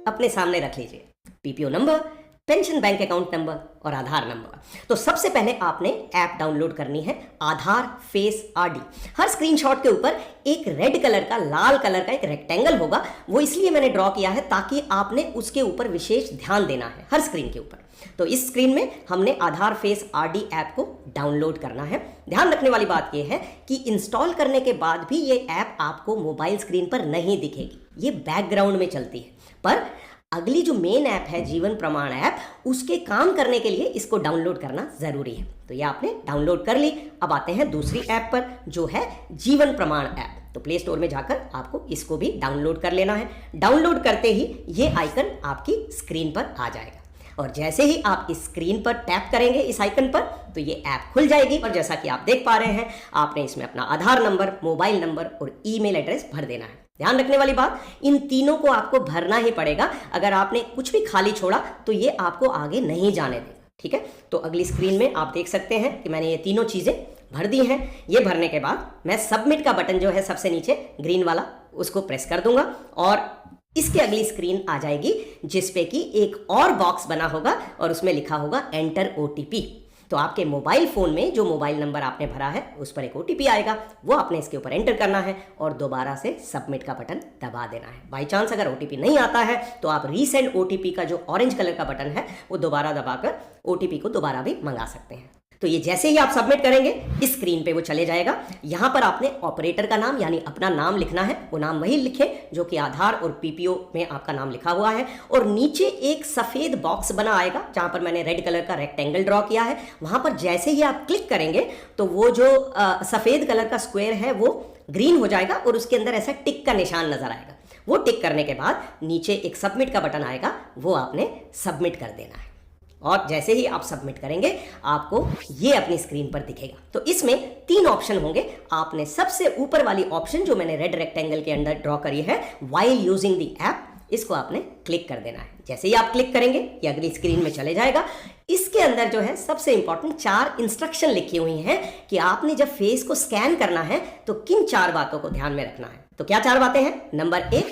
अपने सामने रख लीजिए, PPO number, pension bank account number और आधार नंबर। तो सबसे पहले आपने ऐप डाउनलोड करनी है आधार फेस आरडी। हर स्क्रीनशॉट के ऊपर एक रेड कलर का, लाल कलर का एक रेक्टेंगल होगा, वो इसलिए मैंने ड्रॉ किया है ताकि आपने उसके ऊपर विशेष ध्यान देना है हर स्क्रीन के ऊपर। तो इस स्क्रीन में हमने आधार फेस आरडी ऐप को डाउनलोड करना है। ध्यान रखने वाली बात यह है कि इंस्टॉल करने के बाद भी ये ऐप आपको मोबाइल स्क्रीन पर नहीं दिखेगी, ये बैकग्राउंड में चलती है। पर अगली जो मेन ऐप है जीवन प्रमाण ऐप, उसके काम करने के लिए इसको डाउनलोड करना जरूरी है। तो ये आपने डाउनलोड कर ली। अब आते हैं दूसरी ऐप पर जो है जीवन प्रमाण ऐप। तो प्ले स्टोर में जाकर आपको इसको भी डाउनलोड कर लेना है। डाउनलोड करते ही ये आइकन आपकी स्क्रीन पर आ जाएगा और जैसे ही आप इस स्क्रीन पर टैप करेंगे इस आइकन पर, तो ये ऐप खुल जाएगी। और जैसा कि आप देख पा रहे हैं, आपने इसमें अपना आधार नंबर, मोबाइल नंबर और ईमेल एड्रेस भर देना है। ध्यान रखने वाली बात, इन तीनों को आपको भरना ही पड़ेगा। अगर आपने कुछ भी खाली छोड़ा तो ये आपको आगे नहीं जाने देगा, ठीक है। तो अगली स्क्रीन में आप देख सकते हैं कि मैंने ये तीनों चीजें भर दी हैं। ये भरने के बाद मैं सबमिट का बटन जो है सबसे नीचे ग्रीन वाला, उसको प्रेस कर दूंगा और इसके अगली स्क्रीन आ जाएगी जिसपे कि एक और बॉक्स बना होगा और उसमें लिखा होगा एंटर ओटीपी। तो आपके मोबाइल फोन में जो मोबाइल नंबर आपने भरा है उस पर एक ओटीपी आएगा, वो आपने इसके ऊपर एंटर करना है और दोबारा से सबमिट का बटन दबा देना है। बाई चांस अगर ओटीपी नहीं आता है तो आप रीसेंड ओटीपी का जो ऑरेंज कलर का बटन है वो दोबारा दबाकर ओटीपी को दोबारा भी मंगा सकते हैं। तो ये जैसे ही आप सबमिट करेंगे इस स्क्रीन पे वो चले जाएगा। यहां पर आपने ऑपरेटर का नाम यानी अपना नाम लिखना है, वो नाम वही लिखे जो कि आधार और पीपीओ में आपका नाम लिखा हुआ है। और नीचे एक सफेद बॉक्स बना आएगा जहां पर मैंने रेड कलर का रेक्टेंगल ड्रॉ किया है। वहां पर जैसे ही आप क्लिक करेंगे तो वो जो सफेद कलर का स्क्वायर है वो ग्रीन हो जाएगा और उसके अंदर ऐसा टिक का निशान नजर आएगा। वो टिक करने के बाद नीचे एक सबमिट का बटन आएगा, वो आपने सबमिट कर देना है। और जैसे ही आप सबमिट करेंगे आपको ये अपनी स्क्रीन पर दिखेगा। तो इसमें 3 ऑप्शन होंगे। आपने सबसे ऊपर वाली ऑप्शन जो मैंने रेड रेक्टेंगल के अंदर ड्रॉ करी है, व्हाइल यूजिंग द ऐप, इसको आपने क्लिक कर देना है। जैसे ही आप क्लिक करेंगे ये अगली स्क्रीन में चले जाएगा। इसके अंदर जो है सबसे इंपॉर्टेंट 4 इंस्ट्रक्शन लिखी हुई हैं कि आपने जब फेस को स्कैन करना है तो किन 4 बातों को ध्यान में रखना है। तो क्या 4 बातें हैं? नंबर 1,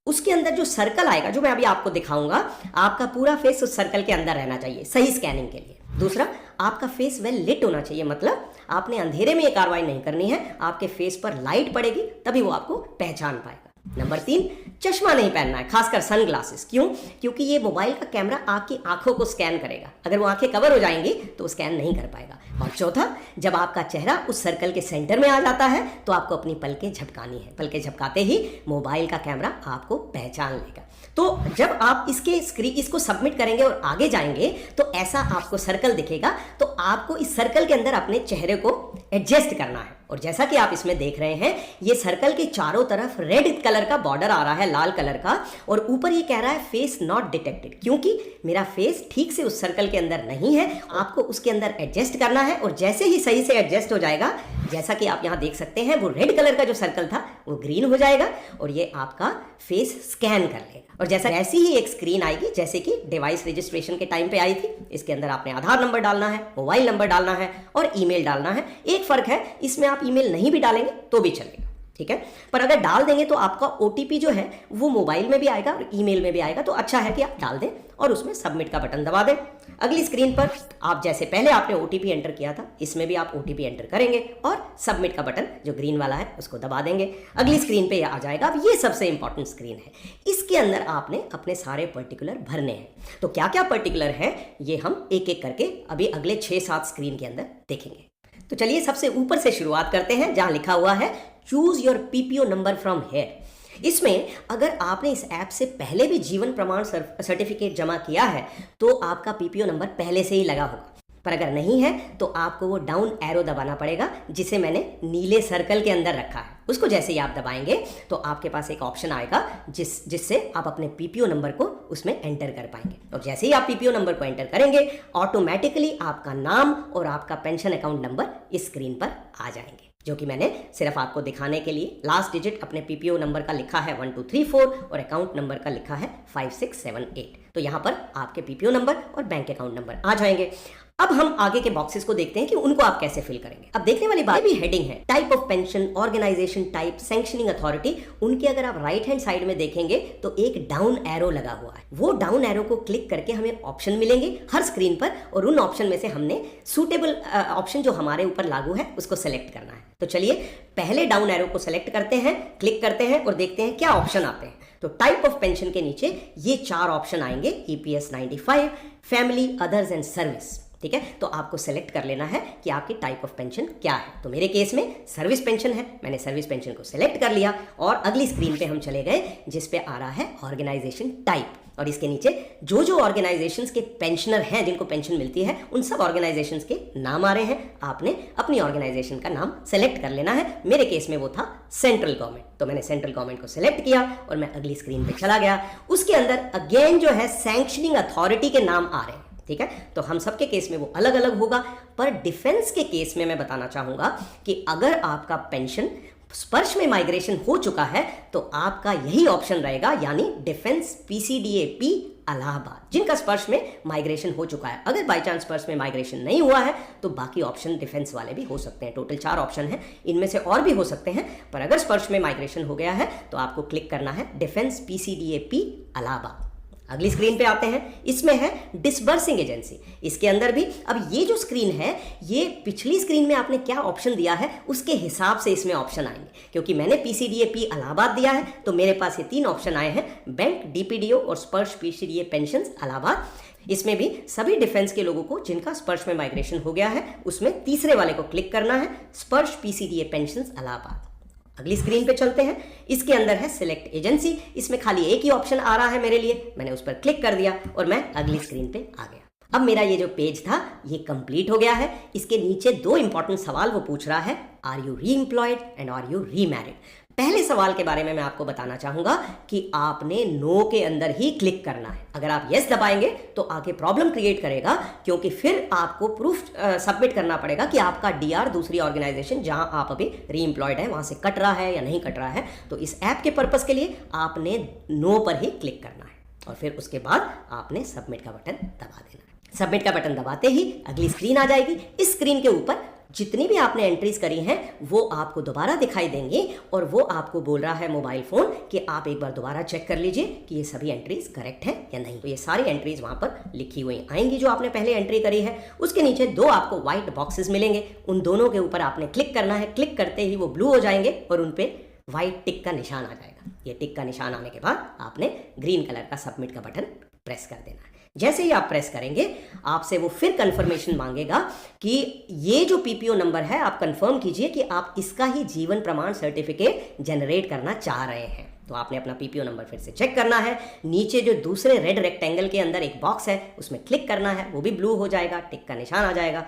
उसके अंदर जो सर्कल आएगा जो मैं अभी आपको दिखाऊंगा, आपका पूरा फेस उस सर्कल के अंदर रहना चाहिए सही स्कैनिंग के लिए। दूसरा, आपका फेस वेल लिट होना चाहिए, मतलब आपने अंधेरे में ये कार्रवाई नहीं करनी है, आपके फेस पर लाइट पड़ेगी तभी वो आपको पहचान पाएगा। नंबर 3, चश्मा नहीं पहनना है, खासकर सनग्लासेस। क्यों? क्योंकि ये मोबाइल का कैमरा आपकी आंखों को स्कैन करेगा, अगर वो आंखें कवर हो जाएंगी तो स्कैन नहीं कर पाएगा। और चौथा, जब आपका चेहरा उस सर्कल के सेंटर में आ जाता है तो आपको अपनी पलकें झपकानी है। पलकें झपकाते ही मोबाइल का कैमरा आपको पहचान लेगा। तो जब आप इसको सबमिट करेंगे और आगे जाएंगे तो ऐसा आपको सर्कल दिखेगा। तो आपको इस सर्कल के अंदर अपने चेहरे को एडजस्ट करना है। और जैसा कि आप इसमें देख रहे हैं, ये सर्कल के चारों तरफ रेड कलर का बॉर्डर आ रहा है, लाल कलर का, और ऊपर ये कह रहा है फेस नॉट डिटेक्टेड, क्योंकि मेरा फेस ठीक से उस सर्कल के अंदर नहीं है। आपको उसके अंदर एडजस्ट करना है और जैसे ही सही से एडजस्ट हो जाएगा, जैसा कि आप यहां देख सकते हैं, वो रेड कलर का जो सर्कल था वो ग्रीन हो जाएगा और ये आपका फेस स्कैन कर लेगा। और जैसा ऐसी ही एक स्क्रीन आएगी जैसे कि डिवाइस रजिस्ट्रेशन के टाइम पे आई थी। इसके अंदर आपने आधार नंबर डालना है, मोबाइल नंबर डालना है और ईमेल डालना है। एक फर्क है, इसमें आप ईमेल नहीं भी डालेंगे तो भी चलेगा, ठीक है। पर अगर डाल देंगे तो आपका ओटीपी जो है वो मोबाइल में भी आएगा और ईमेल में भी आएगा। तो अच्छा है कि आप डाल दें और उसमें सबमिट का बटन दबा दें। अगली स्क्रीन पर आप जैसे पहले आपने ओटीपी एंटर किया था, इसमें भी आप ओटीपी एंटर करेंगे और सबमिट का बटन जो ग्रीन वाला है उसको दबा देंगे। अगली स्क्रीन पे आ जाएगा। अब ये सबसे इंपॉर्टेंट स्क्रीन है, इसके अंदर आपने अपने सारे पर्टिकुलर भरने हैं। तो क्या क्या पर्टिकुलर है ये हम एक एक करके अभी अगले 6-7 स्क्रीन के अंदर देखेंगे। तो चलिए सबसे ऊपर से शुरुआत करते हैं जहां लिखा हुआ है choose your PPO number from here. इसमें अगर आपने इस ऐप से पहले भी जीवन प्रमाण सर्टिफिकेट जमा किया है तो आपका पीपीओ नंबर पहले से ही लगा होगा। पर अगर नहीं है तो आपको वो डाउन एरो दबाना पड़ेगा जिसे मैंने नीले सर्कल के अंदर रखा है। उसको जैसे ही आप दबाएंगे तो आपके पास एक ऑप्शन आएगा जिससे आप अपने पीपीओ नंबर को उसमें एंटर कर पाएंगे। और जैसे ही आप पीपीओ नंबर को एंटर करेंगे ऑटोमेटिकली आपका नाम और आपका पेंशन अकाउंट नंबर इस स्क्रीन पर आ जाएंगे, जो कि मैंने सिर्फ आपको दिखाने के लिए लास्ट डिजिट अपने पीपीओ नंबर का लिखा है 1234 और अकाउंट नंबर का लिखा है 5678। तो यहाँ पर आपके पीपीओ नंबर और बैंक अकाउंट नंबर आ जाएंगे। अब हम आगे के बॉक्सेस को देखते हैं कि उनको आप कैसे फिल करेंगे। अब देखने वाली बात भी हेडिंग है, type of pension, organisation type, sanctioning authority. उनके अगर आप राइट हैंड साइड में देखेंगे तो एक डाउन एरो लगा हुआ है। वो डाउन एरो को क्लिक करके हमें ऑप्शन मिलेंगे हर स्क्रीन पर, और उन ऑप्शन में से हमने सूटेबल ऑप्शन जो हमारे ऊपर लागू है उसको सेलेक्ट करना है। तो चलिए पहले डाउन एरो को सेलेक्ट करते हैं, क्लिक करते हैं और देखते हैं क्या ऑप्शन आते हैं। तो टाइप ऑफ पेंशन के नीचे ये 4 ऑप्शन आएंगे, EPS 95, family, others and service. ठीक है, तो आपको सेलेक्ट कर लेना है कि आपकी टाइप ऑफ पेंशन क्या है। तो मेरे केस में सर्विस पेंशन है, मैंने सर्विस पेंशन को सेलेक्ट कर लिया और अगली स्क्रीन पे हम चले गए जिस पे आ रहा है ऑर्गेनाइजेशन टाइप, और इसके नीचे जो जो ऑर्गेनाइजेशंस के पेंशनर हैं जिनको पेंशन मिलती है उन सब ऑर्गेनाइजेशंस के नाम आ रहे हैं। आपने अपनी ऑर्गेनाइजेशन का नाम सेलेक्ट कर लेना है। मेरे केस में वो था सेंट्रल गवर्नमेंट, तो मैंने सेंट्रल गवर्नमेंट को सेलेक्ट किया और मैं अगली स्क्रीन पे चला गया। उसके अंदर अगेन जो है सैंक्शनिंग अथॉरिटी के नाम आ रहे हैं। ठीक है, तो हम सबके केस में वो अलग अलग होगा, पर डिफेंस के केस में मैं बताना चाहूंगा कि अगर आपका पेंशन स्पर्श में माइग्रेशन हो चुका है तो आपका यही ऑप्शन रहेगा, यानी डिफेंस PCDAP इलाहाबाद, जिनका स्पर्श में माइग्रेशन हो चुका है। अगर बाई चांस स्पर्श में माइग्रेशन नहीं हुआ है तो बाकी ऑप्शन डिफेंस वाले भी हो सकते हैं। टोटल 4 ऑप्शन हैं, इनमें से और भी हो सकते हैं, पर अगर स्पर्श में माइग्रेशन हो गया है तो आपको क्लिक करना है डिफेंस PCDAP इलाहाबाद। अगली स्क्रीन पे आते हैं, इसमें है डिसबर्सिंग एजेंसी। इसके अंदर भी अब ये जो स्क्रीन है, ये पिछली स्क्रीन में आपने क्या ऑप्शन दिया है उसके हिसाब से इसमें ऑप्शन आएंगे। क्योंकि मैंने PCDAP इलाहाबाद दिया है तो मेरे पास ये 3 ऑप्शन आए हैं, बैंक, DPDO और स्पर्श PCDA पेंशन इलाहाबाद। इसमें भी सभी डिफेंस के लोगों को जिनका स्पर्श में माइग्रेशन हो गया है उसमें तीसरे वाले को क्लिक करना है, स्पर्श PCDA पेंशन इलाहाबाद। अगली स्क्रीन पे चलते हैं, इसके अंदर है सिलेक्ट एजेंसी। इसमें खाली एक ही ऑप्शन आ रहा है मेरे लिए, मैंने उस पर क्लिक कर दिया और मैं अगली स्क्रीन पे आ गया। अब मेरा ये जो पेज था ये कंप्लीट हो गया है। इसके नीचे 2 इंपॉर्टेंट सवाल वो पूछ रहा है, are you reemployed and are you remarried. पहले सवाल के बारे में मैं आपको बताना चाहूंगा कि आपने नो के अंदर ही क्लिक करना है। अगर आप यस दबाएंगे तो आगे प्रॉब्लम क्रिएट करेगा, क्योंकि फिर आपको प्रूफ सबमिट करना पड़ेगा कि आपका DR दूसरी ऑर्गेनाइजेशन जहां आप अभी री एम्प्लॉयड है वहां से कट रहा है या नहीं कट रहा है। तो इस ऐप के पर्पस के लिए आपने नो पर ही क्लिक करना है और फिर उसके बाद आपने सबमिट का बटन दबा देना है। सबमिट का बटन दबाते ही अगली स्क्रीन आ जाएगी। इस स्क्रीन के ऊपर जितनी भी आपने एंट्रीज करी हैं वो आपको दोबारा दिखाई देंगी और वो आपको बोल रहा है मोबाइल फोन कि आप एक बार दोबारा चेक कर लीजिए कि ये सभी एंट्रीज करेक्ट है या नहीं। तो ये सारी एंट्रीज वहां पर लिखी हुई आएंगी जो आपने पहले एंट्री करी है। उसके नीचे 2 आपको व्हाइट बॉक्सेस मिलेंगे, उन दोनों के ऊपर आपने क्लिक करना है। क्लिक करते ही वो ब्लू हो जाएंगे और उन पे व्हाइट टिक का निशान आ जाएगा। ये टिक का निशान आने के बाद आपने ग्रीन कलर का सबमिट का बटन प्रेस कर देना है। जैसे ही आप प्रेस करेंगे आपसे वो फिर कंफर्मेशन मांगेगा कि ये जो PPO नंबर है आप कंफर्म कीजिए कि आप इसका ही जीवन प्रमाण सर्टिफिकेट जनरेट करना चाह रहे हैं। तो आपने अपना PPO नंबर फिर से चेक करना है। नीचे जो दूसरे रेड रेक्टेंगल के अंदर एक बॉक्स है उसमें क्लिक करना है, वो भी ब्लू हो जाएगा, टिक का निशान आ जाएगा।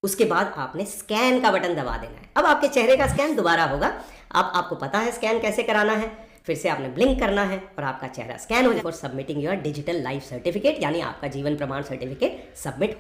उसके बाद आपने स्कैन का बटन दबा देना है। अब आपके चेहरे का स्कैन दोबारा होगा। अब आपको पता है स्कैन कैसे कराना है। फिर से आपने ब्लिंक करना है और आपका चेहरा स्कैन हो जाएगा। For submitting your digital life certificate, यानी आपका जीवन प्रमाण सर्टिफिकेट सबमिट